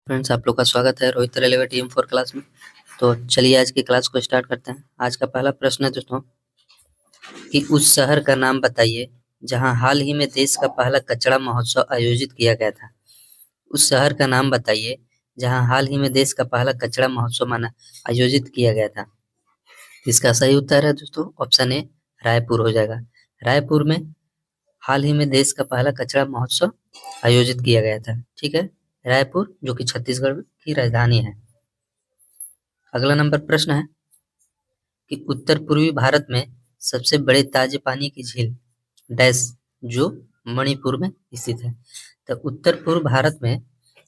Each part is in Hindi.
फ्रेंड्स, आप लोग का स्वागत है रोहित रेलवे टीम 4 क्लास में। तो चलिए आज की क्लास को स्टार्ट करते हैं। आज का पहला प्रश्न है दोस्तों कि उस शहर का नाम बताइए जहां हाल ही में देश का पहला कचरा महोत्सव आयोजित किया गया था। उस शहर का नाम बताइए जहां हाल ही में देश का पहला कचरा महोत्सव आयोजित किया गया था। इसका सही उत्तर है दोस्तों ऑप्शन ए रायपुर हो जाएगा। रायपुर में हाल ही में देश का पहला कचरा महोत्सव आयोजित किया गया था। ठीक है, रायपुर जो कि छत्तीसगढ़ की राजधानी है। अगला नंबर प्रश्न है कि उत्तर पूर्वी भारत में सबसे बड़े ताजे पानी की झील डैश जो मणिपुर में स्थित है। तो उत्तर पूर्व भारत में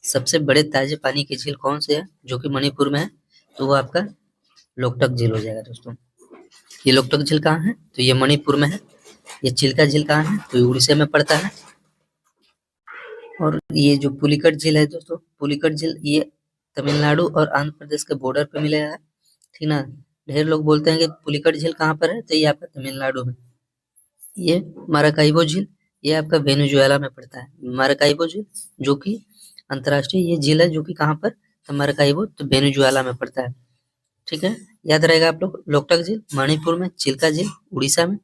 सबसे बड़े ताजे पानी की झील कौन से है जो कि मणिपुर में है? तो वो आपका लोकटक झील हो जाएगा दोस्तों। ये लोकटक झील कहाँ है? तो ये मणिपुर में है। ये चिल्का झील कहाँ है? तो ये उड़ीसा में पड़ता है। और ये जो पुलिकट झील है दोस्तों, पुलिकट झील ये तमिलनाडु और आंध्र प्रदेश के बॉर्डर पे मिलेगा है, ठीक ना। ढेर लोग बोलते हैं कि पुलिकट झील कहाँ पर है, तो ये आपका तमिलनाडु में। ये माराकाइबो झील ये आपका वेनेजुएला में पड़ता है। माराकाइबो झील जो कि अंतर्राष्ट्रीय ये झील है जो कि कहाँ पर, तो माराकाइबो तो वेनेजुएला में पड़ता है। ठीक है, याद रहेगा आप लोग। लोकटक झील मणिपुर में, चिल्का झील उड़ीसा में,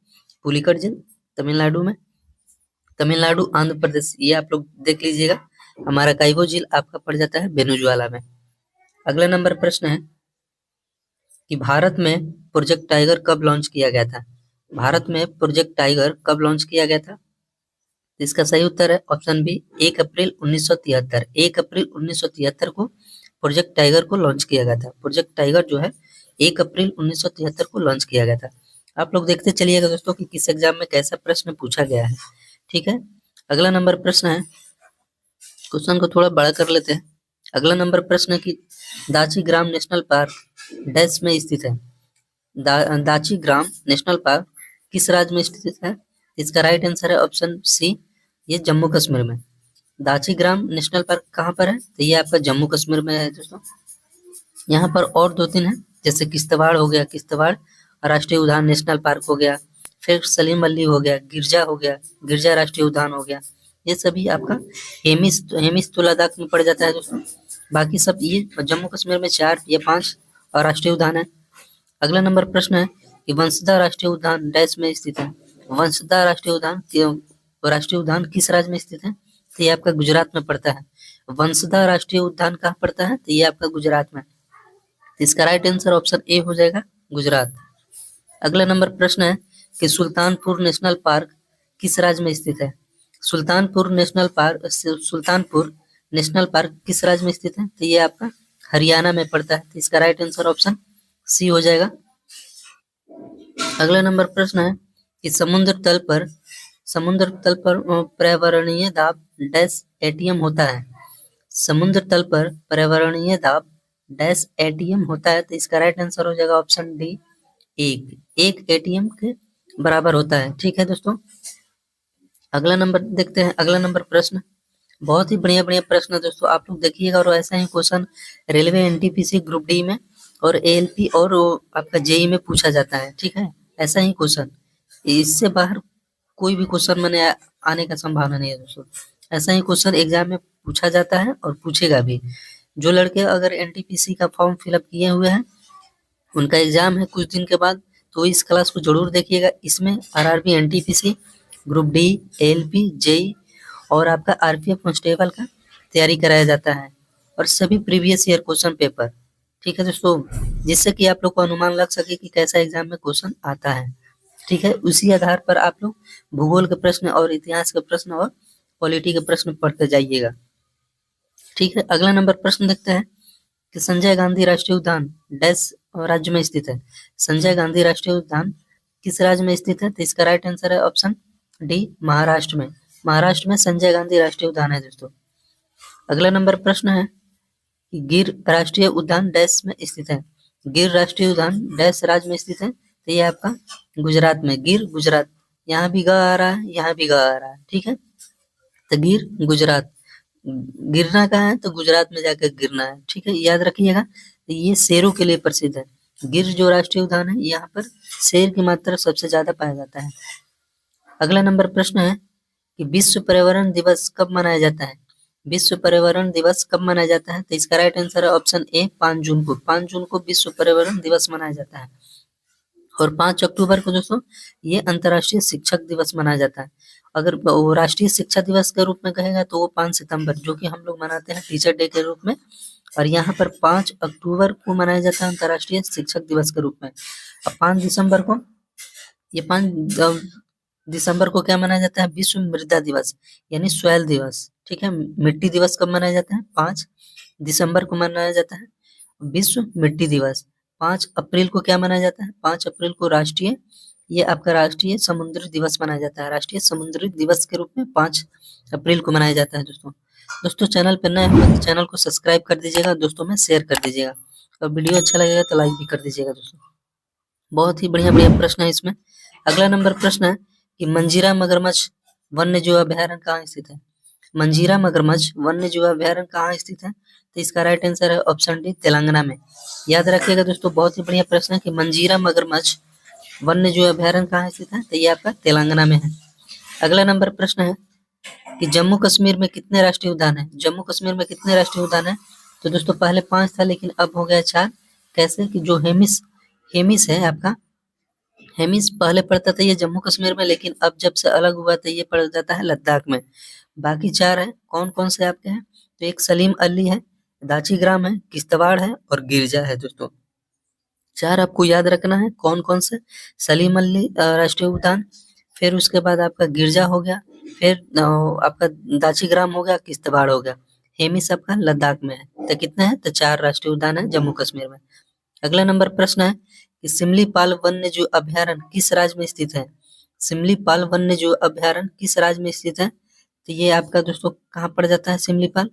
पुलिकट झील तमिलनाडु में, तमिलनाडु आंध्र प्रदेश ये आप लोग देख लीजिएगा। हमारा काइबो झील आपका पड़ जाता है वेनेजुएला में। अगला नंबर प्रश्न है कि भारत में प्रोजेक्ट टाइगर कब लॉन्च किया गया था। भारत में प्रोजेक्ट टाइगर कब लॉन्च किया गया था? इसका सही उत्तर है ऑप्शन बी 1 अप्रैल 1973। 1 अप्रैल 1973 को प्रोजेक्ट टाइगर को लॉन्च किया गया था। प्रोजेक्ट टाइगर जो है 1 अप्रैल 1973 को लॉन्च किया गया था। आप लोग देखते चलिएगा दोस्तों कि किस एग्जाम में कैसा प्रश्न पूछा गया है। ठीक है, अगला नंबर प्रश्न है, क्वेश्चन को थोड़ा बड़ा कर लेते हैं। अगला नंबर प्रश्न है कि दाची ग्राम नेशनल पार्क डैश में स्थित है। दाची ग्राम नेशनल पार्क किस राज्य में स्थित है? इसका राइट आंसर है ऑप्शन सी, ये जम्मू कश्मीर में। दाची ग्राम नेशनल पार्क कहाँ पर है? तो ये आपका जम्मू कश्मीर में है दोस्तों। यहाँ पर और 2-3 है, जैसे किश्तवाड़ हो गया, किश्तवाड़ राष्ट्रीय उद्यान नेशनल पार्क हो गया, फिर सलीम अली हो गया, गिरजा हो गया, गिरजा राष्ट्रीय उद्यान हो गया। ये सभी आपका हेमिस तो लद्दाख में पड़ जाता है दोस्तों। बाकी सब ये जम्मू कश्मीर में 4 या 5 और राष्ट्रीय उद्यान है। अगला नंबर प्रश्न है कि वंशदा राष्ट्रीय उद्यान डैश में स्थित है। वंशदा राष्ट्रीय उद्यान किस राज्य में स्थित है? तो ये आपका गुजरात में पड़ता है। वंशदा राष्ट्रीय उद्यान कहाँ पड़ता है? तो ये आपका गुजरात में। इसका राइट आंसर ऑप्शन ए हो जाएगा, गुजरात। अगला नंबर प्रश्न है कि सुल्तानपुर नेशनल पार्क किस राज्य में स्थित है? सुल्तानपुर नेशनल पार्क किस राज्य में स्थित है? तो ये आपका हरियाणा में पड़ता है। तो इसका राइट आंसर ऑप्शन सी हो जाएगा। अगला नंबर प्रश्न है कि समुद्र तल पर पर्यावरणीय दाब डैश एटीएम होता है। समुद्र तल पर पर्यावरणीय दाब डैश एटीएम होता है। तो इसका राइट आंसर हो जाएगा ऑप्शन डी, एक एटीएम के बराबर होता है। ठीक है दोस्तों, अगला नंबर देखते हैं। अगला नंबर प्रश्न बहुत ही बढ़िया बढ़िया प्रश्न है दोस्तों, आप लोग देखिएगा। और ऐसा ही question railway NTPC group D में और एएलपी और आपका जेई में पूछा जाता है। ठीक है, ऐसा ही क्वेश्चन, इससे बाहर कोई भी क्वेश्चन मैंने आने का संभावना नहीं है दोस्तों। ऐसा ही क्वेश्चन एग्जाम में पूछा जाता है और पूछेगा भी। जो लड़के अगर एनटीपीसी का फॉर्म फिलअप किए हुए हैं, उनका एग्जाम है कुछ दिन के बाद, तो इस क्लास को जरूर देखिएगा। इसमें RRB, NTPC, group D, ALP, JE और आपका आरपीएफ कांस्टेबल का तैयारी कराया जाता है, और सभी प्रीवियस ईयर क्वेश्चन पेपर। ठीक है दोस्तों, जिससे कि आप लोग को अनुमान लग सके कि कैसा एग्जाम में क्वेश्चन आता है। ठीक है, उसी आधार पर आप लोग भूगोल के प्रश्न और इतिहास के प्रश्न और पॉलिटी के प्रश्न पढ़ते जाइएगा। ठीक है, अगला नंबर प्रश्न देखते हैं कि संजय गांधी राष्ट्रीय उद्यान डैश राज्य में स्थित है। संजय गांधी राष्ट्रीय उद्यान किस राज्य में स्थित है? तो इसका राइट आंसर है ऑप्शन डी, महाराष्ट्र में। महाराष्ट्र में संजय गांधी राष्ट्रीय उद्यान है दोस्तों। अगला नंबर प्रश्न है कि गिर राष्ट्रीय उद्यान डैश में स्थित है। गिर राष्ट्रीय उद्यान डैश राज्य में स्थित है। तो ये आपका गुजरात में, गिर गुजरात। यहाँ भी ग आ रहा है, यहाँ भी ग आ रहा है। ठीक है, तो गिर गुजरात। गिरना कहाँ है? तो गुजरात में जाकर गिरना है। ठीक है, याद रखिएगा। ये शेरों के लिए प्रसिद्ध है। गिर जो राष्ट्रीय उद्यान है, यहाँ पर शेर की मात्रा सबसे ज्यादा पाया जाता है। अगला नंबर प्रश्न है कि विश्व पर्यावरण दिवस कब मनाया जाता है? विश्व पर्यावरण दिवस कब मनाया जाता है? तो इसका राइट आंसर है ऑप्शन ए 5 जून को। 5 जून को विश्व पर्यावरण दिवस मनाया जाता है। और 5 अक्टूबर को दोस्तों ये अंतर्राष्ट्रीय शिक्षक दिवस मनाया जाता है। अगर वो राष्ट्रीय शिक्षा दिवस के रूप में कहेगा तो वो 5 सितंबर, जो कि हम लोग मनाते हैं टीचर डे के रूप में, और यहाँ पर 5 अक्टूबर को मनाया जाता है अंतर्राष्ट्रीय शिक्षक दिवस के रूप में। और 5 दिसंबर को, ये 5 दिसंबर को क्या मनाया जाता है? विश्व मृदा दिवस यानी सॉइल दिवस। ठीक है, मिट्टी दिवस कब मनाया जाता है? 5 दिसंबर को मनाया जाता है विश्व मिट्टी दिवस। 5 अप्रैल को क्या मनाया जाता है? 5 अप्रैल को राष्ट्रीय, ये आपका राष्ट्रीय समुद्री दिवस मनाया जाता है। राष्ट्रीय समुद्री दिवस के रूप में 5 अप्रैल को मनाया जाता है दोस्तों। दोस्तों चैनल पर नए हैं तो चैनल को सब्सक्राइब कर दीजिएगा, दोस्तों में शेयर कर दीजिएगा, और वीडियो अच्छा लगेगा तो लाइक भी कर दीजिएगा दोस्तों। बहुत ही बढ़िया बढ़िया प्रश्न है इसमें। अगला नंबर प्रश्न है कि मंजीरा मगरमच्छ वन्य जीव अभयारण्य कहाँ स्थित है? मंजीरा मगरमच्छ वन्य जीव अभयारण्य कहाँ स्थित है? तो इसका राइट आंसर है ऑप्शन डी तेलंगाना में। याद रखिएगा दोस्तों, बहुत ही बढ़िया प्रश्न है कि मंजीरा मगरमच्छ वन्य जीव अभयारण्य कहाँ स्थित है? तो ये आपका तेलंगाना में है। अगला नंबर प्रश्न है कि जम्मू कश्मीर में कितने राष्ट्रीय उद्यान है? जम्मू कश्मीर में कितने राष्ट्रीय उद्यान है? तो दोस्तों पहले 5 था लेकिन अब हो गया 4। कैसे कि जो हेमिस हेमिस है आपका, हेमिस पहले पड़ता था ये जम्मू कश्मीर में, लेकिन अब जब से अलग हुआ तो ये पड़ जाता है लद्दाख में। बाकी 4 है, कौन कौन से आपके हैं? तो एक सलीम अली है, दाचीग्राम है, किश्तवाड़ है और गिरजा है दोस्तों। 4 आपको याद रखना है कौन कौन से। सलीम अली राष्ट्रीय उद्यान, फिर उसके बाद आपका गिरजा हो गया, फिर आपका दाचीग्राम हो गया, किश्तवाड़ हो गया। हेमिस आपका लद्दाख में है। तो कितने हैं? तो 4 राष्ट्रीय उद्यान है जम्मू कश्मीर में। अगला नंबर प्रश्न है कि सिमलीपाल वन्य जीव अभयारण्य किस राज्य में स्थित है? सिमलीपाल वन्य जीव अभयारण्य किस राज्य में स्थित है? तो ये आपका दोस्तों कहाँ पड़ जाता है सिमलीपाल?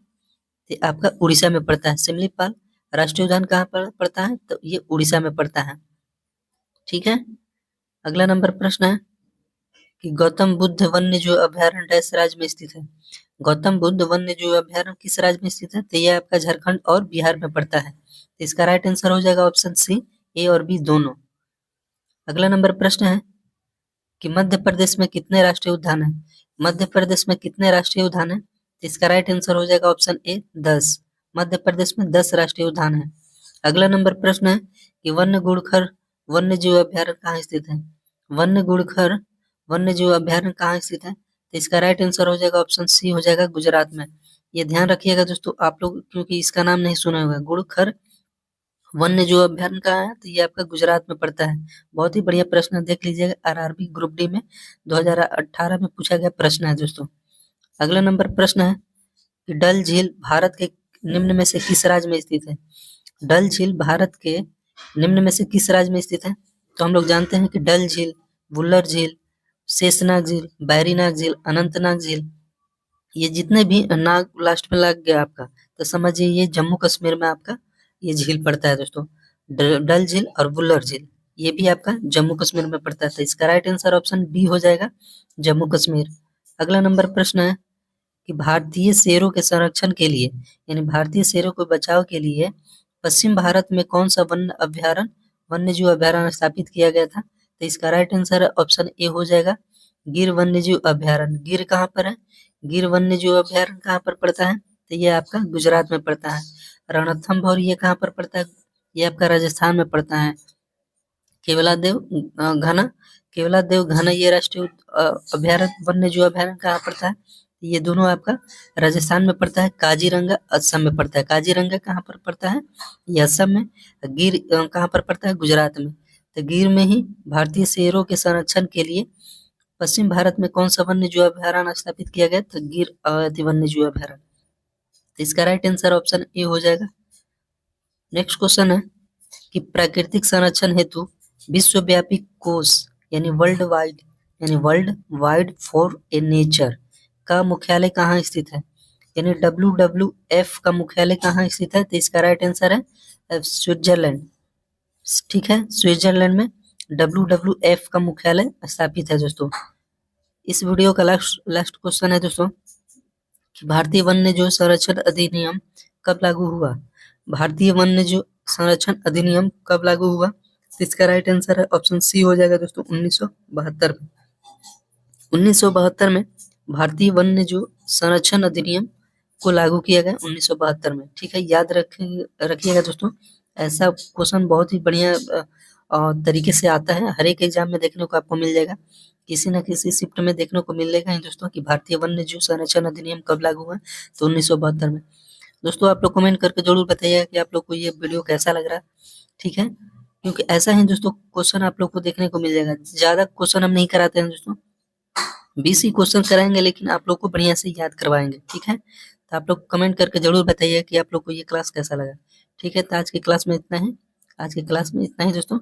ये आपका उड़ीसा में पड़ता है। सिमलीपाल राष्ट्रीय उद्यान कहाँ पर पड़ता है? तो ये उड़ीसा में पड़ता है। ठीक है, अगला नंबर प्रश्न है कि गौतम बुद्ध वन्य जीव अभयारण्य किस राज्य में स्थित है? गौतम बुद्ध वन्य जीव अभयारण्य किस राज्य में स्थित है? तो ये आपका झारखंड और बिहार में पड़ता है। तो इसका राइट आंसर हो जाएगा ऑप्शन सी, ए और बी दोनों। अगला नंबर प्रश्न है कि मध्य प्रदेश में कितने राष्ट्रीय उद्यान है? मध्य प्रदेश में कितने राष्ट्रीय उद्यान है? तो इसका राइट आंसर हो जाएगा ऑप्शन ए 10। मध्य प्रदेश में 10 राष्ट्रीय उद्यान है। अगला नंबर प्रश्न है कि वन्य गुड़खर वन्य जीव अभयारण्य कहाँ स्थित है? वन्य गुड़खर वन्य जीव अभयारण्य कहाँ स्थित है? तो इसका राइट आंसर हो जाएगा ऑप्शन सी, हो जाएगा गुजरात में। ये ध्यान रखिएगा दोस्तों आप लोग, क्योंकि इसका नाम नहीं सुना होगा। गुड़खर वन्य जीव अभयारण्य कहाँ है? तो ये आपका गुजरात में पड़ता है। बहुत ही बढ़िया प्रश्न है, देख लीजिएगा आरआरबी ग्रुप डी में 2018 में पूछा गया प्रश्न है दोस्तों। अगला नंबर प्रश्न है कि डल झील भारत के निम्न में से किस राज्य में स्थित है? डल झील भारत के निम्न में से किस राज्य में स्थित है? तो हम लोग जानते हैं कि डल झील, वुल्लर झील, शेषनाग झील, बैरीनाग झील, अनंतनाग झील, ये जितने भी नाग लास्ट में लग गया आपका, तो समझिए ये जम्मू कश्मीर में आपका ये झील पड़ता है दोस्तों। डल झील और वुल्लर झील ये भी आपका जम्मू कश्मीर में पड़ता है। तो इसका राइट आंसर ऑप्शन बी हो जाएगा, जम्मू कश्मीर। अगला नंबर प्रश्न है कि भारतीय शेरों के संरक्षण के लिए यानी भारतीय शेरों को बचाव के लिए पश्चिम भारत में कौन सा वन्य जीव अभयारण्य स्थापित किया गया था? तो इसका राइट आंसर ऑप्शन ए हो जाएगा, गिर वन्य जीव अभयारण्य। गिर कहाँ पर है? गिर वन्य जीव अभयारण्य कहाँ पर पड़ता है? तो ये आपका गुजरात में पड़ता है। रणथंभौर ये कहाँ पर पड़ता है? ये आपका राजस्थान में पड़ता है। केवलादेव घना ये राष्ट्रीय अभयारण्य वन्य जीव अभयारण्य कहाँ पड़ता है? ये दोनों आपका राजस्थान में पड़ता है। काजीरंगा असम में पड़ता है। काजीरंगा कहाँ पर पड़ता है? ये असम में। गिर कहाँ पर पड़ता है? गुजरात में। तो गिर में ही भारतीय शेरों के संरक्षण के लिए पश्चिम भारत में कौन सा वन्य जीव अभयारण्य स्थापित किया गया? तो गिर अति वन्य जीव अभयारण्य। तो इसका राइट आंसर ऑप्शन ए हो जाएगा। नेक्स्ट क्वेश्चन है कि प्राकृतिक संरक्षण हेतु विश्वव्यापी कोष world wide for a nature का मुख्यालय कहाँ स्थित है? यानी WWF का मुख्यालय कहाँ स्थित है? तो इसका राइट आंसर है स्विट्जरलैंड। ठीक है, स्विट्जरलैंड में WWF का मुख्यालय स्थापित है दोस्तों। इस वीडियो का लास्ट क्वेश्चन है दोस्तों कि भारतीय वन्य जीव संरक्षण अधिनियम कब लागू हुआ? भारतीय वन्य जीव संरक्षण अधिनियम कब लागू हुआ? तो इसका राइट आंसर है ऑप्शन सी हो जाएगा दोस्तों 1972 में। 1972 में भारतीय वन्य जीव संरक्षण अधिनियम को लागू किया गया 1972 में। ठीक है, याद रखिएगा दोस्तों, ऐसा क्वेश्चन बहुत ही बढ़िया तरीके से आता है, हर एक एग्जाम में देखने को आपको मिल जाएगा, किसी न किसी शिफ्ट में देखने को मिलेगा ही दोस्तों कि भारतीय वन्य जीव संरक्षण अधिनियम कब लागू हुआ, तो 1972 में। दोस्तों आप लोग कमेंट करके जरूर बताइएगा कि आप लोग को ये वीडियो कैसा लग रहा है। ठीक है, क्योंकि ऐसा ही दोस्तों क्वेश्चन आप लोग को देखने को मिल जाएगा। ज्यादा क्वेश्चन हम नहीं कराते हैं दोस्तों, 20 ही क्वेश्चन कराएंगे, लेकिन आप लोग को बढ़िया से याद करवाएंगे। ठीक है, तो आप लोग कमेंट करके जरूर बताइए कि आप लोग को ये क्लास कैसा लगा। ठीक है, तो आज की क्लास में इतना ही दोस्तों।